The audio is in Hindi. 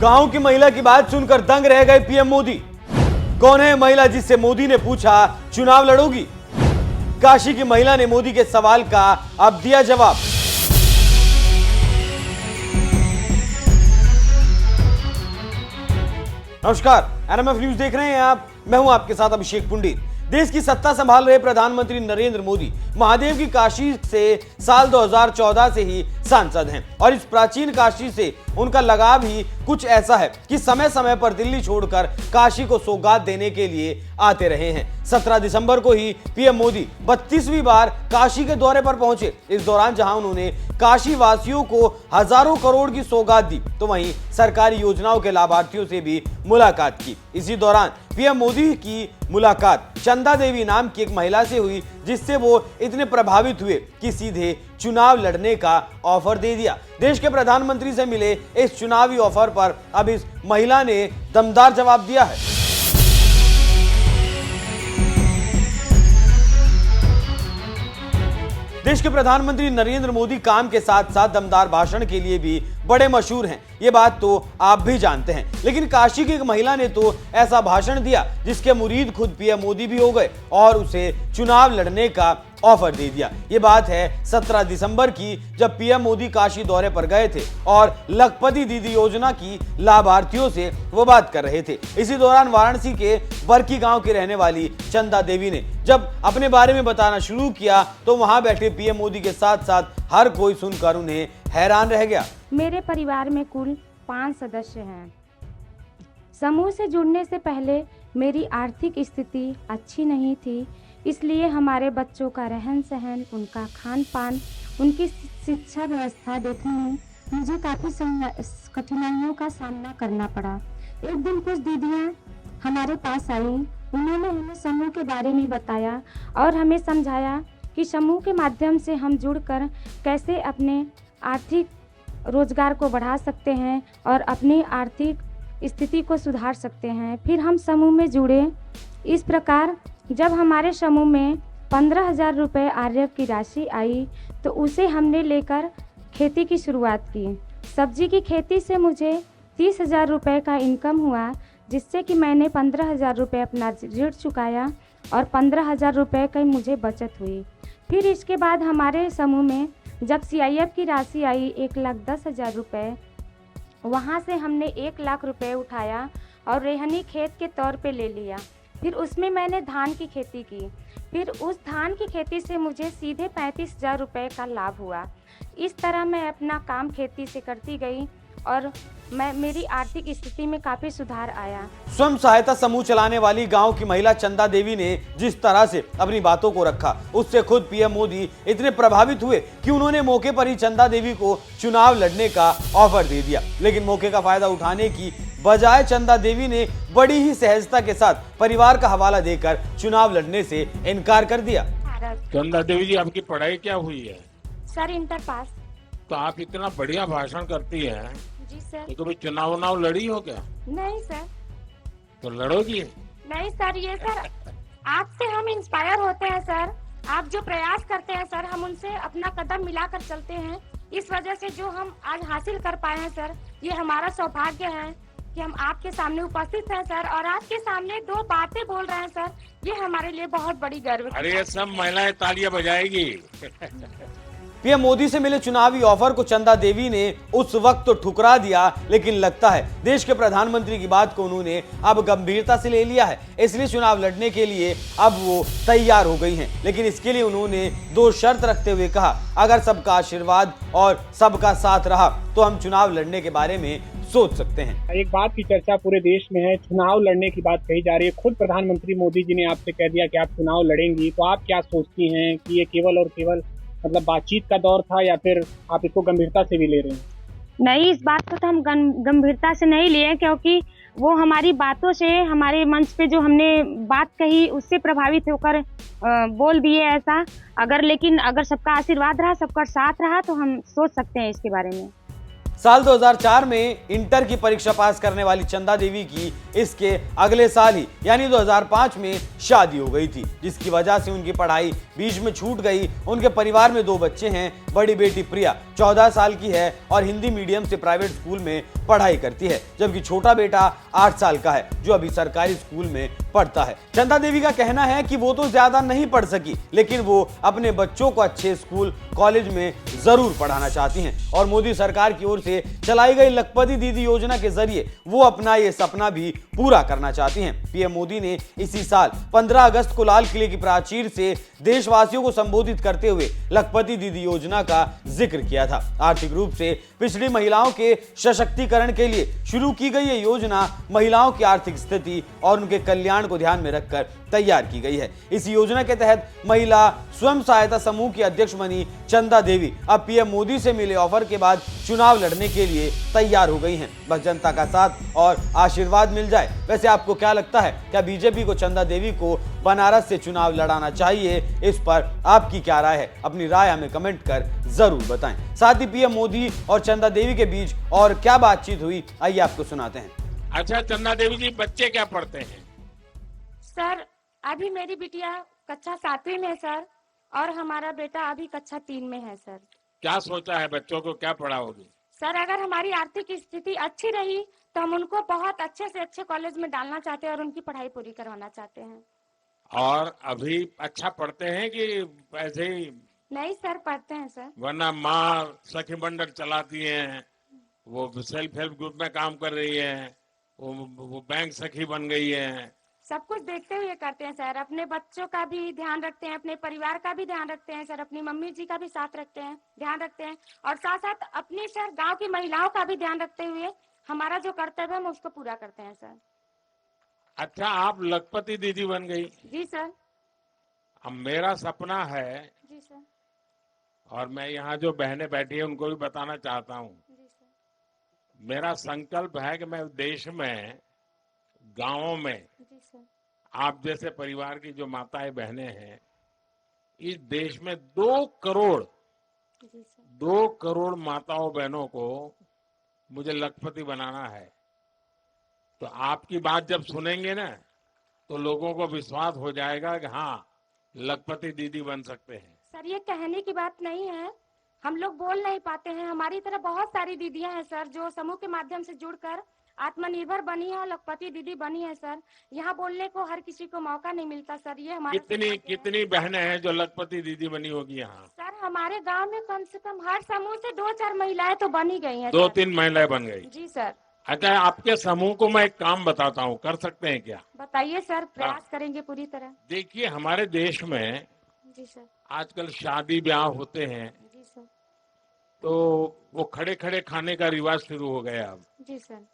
गांव की महिला की बात सुनकर दंग रह गए पीएम मोदी। कौन है महिला जिससे मोदी ने पूछा चुनाव लड़ोगी? काशी की महिला ने मोदी के सवाल का अब दिया जवाब। नमस्कार, एनएमएफ न्यूज देख रहे हैं आप। मैं हूं आपके साथ अभिषेक पुंडीर। देश की सत्ता संभाल रहे प्रधानमंत्री नरेंद्र मोदी महादेव की काशी से साल 2014 से ही सांसद हैं और इस प्राचीन काशी से उनका लगाव ही कुछ ऐसा है कि समय समय पर दिल्ली छोड़कर काशी को सौगात देने के लिए आते रहे हैं। 17 दिसंबर को ही पीएम मोदी 32वीं बार काशी के दौरे पर पहुंचे। इस दौरान जहां उन्होंने काशी वासियों को हजारों करोड़ की सौगात दी, तो वहीं सरकारी योजनाओं के लाभार्थियों से भी मुलाकात की। इसी दौरान पीएम मोदी की मुलाकात चंदा देवी नाम की एक महिला से हुई, जिससे वो इतने प्रभावित हुए कि सीधे चुनाव लड़ने का ऑफर दे दिया। देश के प्रधानमंत्री से मिले इस चुनावी ऑफर पर अब इस महिला ने दमदार जवाब दिया है। देश के प्रधानमंत्री नरेंद्र मोदी काम के साथ साथ दमदार भाषण के लिए भी बड़े मशहूर हैं, ये बात तो आप भी जानते हैं। लेकिन काशी की एक महिला ने तो ऐसा भाषण दिया जिसके मुरीद खुद पीएम मोदी भी हो गए और उसे चुनाव लड़ने का ऑफर दे दिया। ये बात है 17 दिसंबर की, जब पीएम मोदी काशी दौरे पर गए थे और लखपति दीदी योजना की लाभार्थियों से वो बात कर रहे थे। इसी दौरान वाराणसी के बरकी गांव की रहने वाली चंदा देवी ने जब अपने बारे में बताना शुरू किया, तो वहां बैठे पीएम मोदी के साथ साथ हर कोई सुनकर उन्हें हैरान रह गया। मेरे परिवार में कुल 5 सदस्य हैं। समूह से जुड़ने से पहले मेरी आर्थिक स्थिति अच्छी नहीं थी, इसलिए हमारे बच्चों का रहन सहन, उनका खान पान, उनकी शिक्षा व्यवस्था देखने में मुझे काफ़ी कठिनाइयों का सामना करना पड़ा। एक दिन कुछ दीदियाँ हमारे पास आई, उन्होंने हमें समूह के बारे में बताया और हमें समझाया कि समूह के माध्यम से हम जुड़कर कैसे अपने आर्थिक रोजगार को बढ़ा सकते हैं और अपनी आर्थिक स्थिति को सुधार सकते हैं। फिर हम समूह में जुड़े। इस प्रकार जब हमारे समूह में 15,000 रुपये आर्यव की राशि आई, तो उसे हमने लेकर खेती की शुरुआत की। सब्जी की खेती से मुझे 30,000 रुपये का इनकम हुआ, जिससे कि मैंने 15,000 रुपये अपना ऋण चुकाया और 15,000 रुपये की मुझे बचत हुई। फिर इसके बाद हमारे समूह में जब सीआईएफ की राशि आई 1,10,000 रुपये, वहाँ से हमने 1 लाख रुपये उठाया और रेहनी खेत के तौर पे ले लिया। फिर उसमें मैंने धान की खेती की। फिर उस धान की खेती से मुझे सीधे 35,000 रुपये का लाभ हुआ। इस तरह मैं अपना काम खेती से करती गई और मेरी आर्थिक स्थिति में काफी सुधार आया। स्वयं सहायता समूह चलाने वाली गांव की महिला चंदा देवी ने जिस तरह से अपनी बातों को रखा, उससे खुद पीएम मोदी इतने प्रभावित हुए कि उन्होंने मौके पर ही चंदा देवी को चुनाव लड़ने का ऑफर दे दिया। लेकिन मौके का फायदा उठाने की बजाय चंदा देवी ने बड़ी ही सहजता के साथ परिवार का हवाला देकर चुनाव लड़ने से इनकार कर दिया। चंदा देवी जी, आपकी पढ़ाई क्या हुई है? Sir, inter pass. तो आप इतना बढ़िया भाषण करती हैं, जी सर। तो कभी चुनाव लड़ी हो क्या? नहीं सर। तो लड़ोगी? नहीं सर, ये सर आपसे हम इंस्पायर होते हैं सर। आप जो प्रयास करते हैं सर, हम उनसे अपना कदम मिलाकर चलते हैं। इस वजह से जो हम आज हासिल कर पाए हैं सर, ये हमारा सौभाग्य है कि हम आपके सामने उपस्थित हैं सर और आपके सामने 2 बातें बोल रहे हैं सर। ये हमारे लिए बहुत बड़ी गर्व है। अरे ये सब महिलाएं तालियां बजाएगी। पीएम मोदी से मिले चुनावी ऑफर को चंदा देवी ने उस वक्त तो ठुकरा दिया, लेकिन लगता है देश के प्रधानमंत्री की बात को उन्होंने अब गंभीरता से ले लिया है, इसलिए चुनाव लड़ने के लिए अब वो तैयार हो गई हैं। लेकिन इसके लिए उन्होंने 2 शर्त रखते हुए कहा, अगर सबका आशीर्वाद और सबका साथ रहा तो हम चुनाव लड़ने के बारे में सोच सकते हैं। एक बात की चर्चा पूरे देश में है, चुनाव लड़ने की बात कही जा रही है। खुद प्रधानमंत्री मोदी जी ने आपसे कह दिया कि आप चुनाव लड़ेंगी, तो आप क्या सोचती हैं कि ये केवल और केवल मतलब बातचीत का दौर था या फिर आप इसको गंभीरता से भी ले रहे हैं? नहीं, इस बात को तो हम गंभीरता से नहीं लिए, क्योंकि वो हमारी बातों से, हमारे मंच पे जो हमने बात कही उससे प्रभावित होकर बोल दिए ऐसा। लेकिन अगर सबका आशीर्वाद रहा, सबका साथ रहा, तो हम सोच सकते हैं इसके बारे में। साल 2004 में इंटर की परीक्षा पास करने वाली चंदा देवी की इसके अगले साल ही यानी 2005 में शादी हो गई थी, जिसकी वजह से उनकी पढ़ाई बीच में छूट गई। उनके परिवार में 2 बच्चे हैं। बड़ी बेटी प्रिया 14 साल की है और हिंदी मीडियम से प्राइवेट स्कूल में पढ़ाई करती है, जबकि छोटा बेटा 8 साल का है जो अभी सरकारी स्कूल में पढ़ता है। चंदा देवी का कहना है कि वो तो ज्यादा नहीं पढ़ सकी, लेकिन वो अपने बच्चों को अच्छे स्कूल कॉलेज में जरूर पढ़ाना चाहती हैं और मोदी सरकार की ओर से चलाई गई लखपति दीदी योजना के जरिए वो अपना ये सपना भी पूरा करना चाहती हैं। पीएम मोदी ने इसी साल 15 अगस्त को लाल किले की प्राचीर से देशवासियों को संबोधित करते हुए लखपति दीदी योजना का जिक्र किया था। आर्थिक रूप से पिछड़ी महिलाओं के सशक्तिकरण के लिए शुरू की गई ये योजना महिलाओं की आर्थिक स्थिति और उनके कल्याण को ध्यान में रखकर तैयार की गई है। इस योजना के तहत महिला स्वयं सहायता समूह की अध्यक्ष बनी चंदा देवी अब पीएम मोदी से मिले ऑफर के बाद चुनाव लड़ने के लिए तैयार हो गई हैं। बस जनता का साथ और आशीर्वाद मिल जाए। वैसे आपको क्या लगता है, क्या बीजेपी को चंदा देवी को बनारस से चुनाव लड़ाना चाहिए? इस पर आपकी क्या राय है? अपनी राय हमें कमेंट कर जरूर बताएं। साथ ही पीएम मोदी और चंदा देवी के बीच और क्या बातचीत हुई, आइए आपको सुनाते हैं। अच्छा चंदा देवी जी, बच्चे क्या पढ़ते हैं? सर अभी मेरी बिटिया कक्षा 7वीं में है सर, और हमारा बेटा अभी कक्षा 3 में है सर। क्या सोचा है, बच्चों को क्या पढ़ाओगी? सर अगर हमारी आर्थिक स्थिति अच्छी रही तो हम उनको बहुत अच्छे से अच्छे कॉलेज में डालना चाहते हैं और उनकी पढ़ाई पूरी करवाना चाहते हैं। और अभी अच्छा पढ़ते हैं कि ऐसे ही? नहीं सर, पढ़ते हैं सर। वरना माँ सखी मंडल चलाती हैं, वो सेल्फ हेल्प ग्रुप में काम कर रही है, वो बैंक सखी बन गई है। सब कुछ देखते हुए करते हैं सर। अपने बच्चों का भी ध्यान रखते हैं, अपने परिवार का भी ध्यान रखते हैं सर, अपनी मम्मी जी का भी साथ रखते हैं, ध्यान रखते हैं, और साथ साथ अपनी सर गांव की महिलाओं का भी ध्यान रखते हुए हमारा जो कर्तव्य है हम उसको पूरा करते हैं सर। अच्छा, आप लखपति दीदी बन गई। जी सर। अब मेरा सपना है, जी सर। और मैं यहाँ जो बहनें बैठी है उनको भी बताना चाहता हूँ, जी सर। मेरा संकल्प है कि मैं देश में गांवों में जी सर। आप जैसे परिवार की जो माताएं बहनें हैं, इस देश में 2 करोड़ जी सर। 2 करोड़ माताओं बहनों को मुझे लखपति बनाना है। तो आपकी बात जब सुनेंगे ना तो लोगों को विश्वास हो जाएगा कि हाँ, लखपति दीदी बन सकते हैं। सर ये कहने की बात नहीं है, हम लोग बोल नहीं पाते हैं। हमारी तरह बहुत सारी दीदियां हैं सर जो समूह के माध्यम से जुड़कर आत्मनिर्भर बनी है और लखपति दीदी बनी है सर। यहाँ बोलने को हर किसी को मौका नहीं मिलता सर। ये हमारे कितनी बहनें हैं जो लखपति दीदी बनी होगी यहाँ? सर हमारे गांव में कम से कम हर समूह से 2-4 महिलाएं तो बनी गई हैं। 2-3 महिलाएं बन गई। जी सर। अच्छा, आपके समूह को मैं एक काम बताता हूँ, कर सकते हैं क्या? बताइए सर, प्रयास करेंगे पूरी तरह। देखिए, हमारे देश में जी सर। आजकल शादी ब्याह होते हैं जी सर। तो वो खड़े खड़े खाने का रिवाज शुरू हो गया अब। जी सर।